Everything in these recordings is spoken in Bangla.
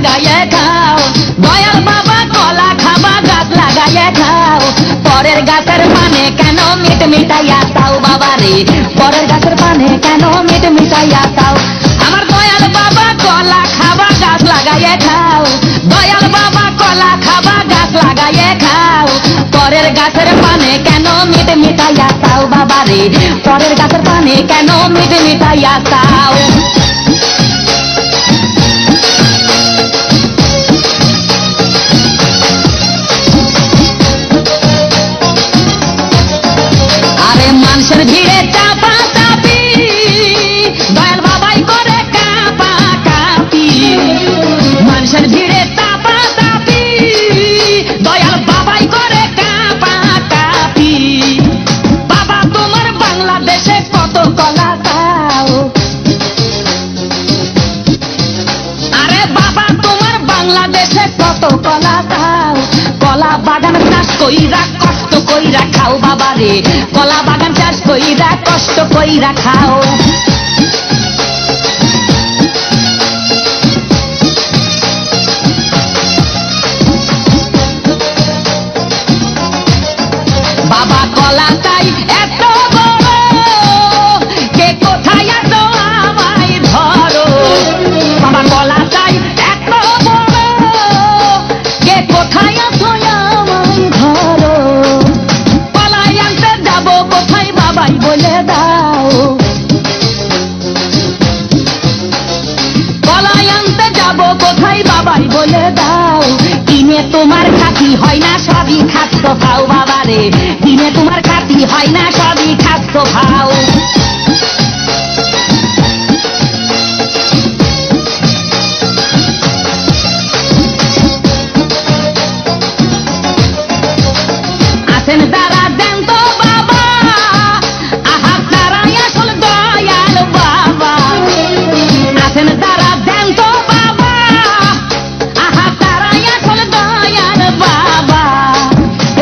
লাগাইয়ে খাও দয়াল বাবা কলা খাবা গাছ লাগাইয়ে খাও পরের গাছের পানে কেন মিট মিটাইয়া তাও বাবা রে পরের গাছের পানে কেন মিট মিটাইয়া তাও আমার দয়াল বাবা কলা খাবা গাছ লাগাইয়ে খাও দয়াল বাবা কলা খাবা গাছ লাগাইয়ে খাও পরের গাছের পানে কেন মিট মিটাইয়া তাও বাবা রে পরের গাছের পানে কেন মিট মিটাইয়া তাও মানুষের ভিড়ে চাপা চাপি দয়াল বাবাই করে কাপা কাপি মানুষের ভিড়ে চাপা চাপি দয়াল বাবাই করে কাপা কাপি বাবা তোমার বাংলাদেশে কত কলা দাও আরে বাবা তোমার বাংলাদেশে কত কলা দাও কলা বাগান চাষ কইরা কষ্ট কইরা খাও বাবা রে কলা বাগান চাষ কইরা কষ্ট কইরা খাও বাবা কলা তাই এত বড় কে কোথায় এত আমায় ধরো বাবা কলা তাই এত বড় কে কোথায় এত আমায় ধরো কলাই আনতে যাবো কোথায় বাবাই বলে দাও কলাই আনতে যাবো কোথায় বাবাই বলে দাও কিনে তোমার খাতি হয় না সবই খাদ্য খাও বাবা রে কিনে তোমার খাতি হয় না সবই খাদ্য খাও আছেন তারা দেন তো বাবা আহা তারাই আসল দয়াল বাবা আছেন তারা দেন তো বাবা আহা তারাই আসল দয়াল বাবা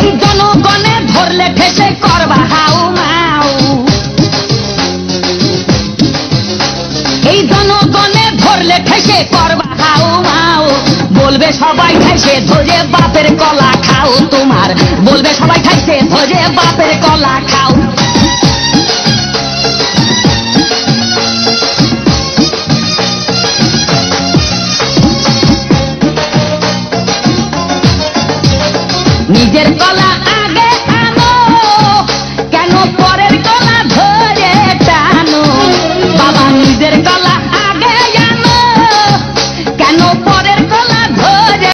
এই জনগণে ধরলে ঠেসে করবা হাউ মাউ এই জনগণে ধরলে ঠেসে করবা হাউ মাউ বলবে সবাই খাইছে ধরে বাপের কলা খাও তোমার বলবে সবাই খাইছে ধরে বাপের কলা খাও নিজের কলা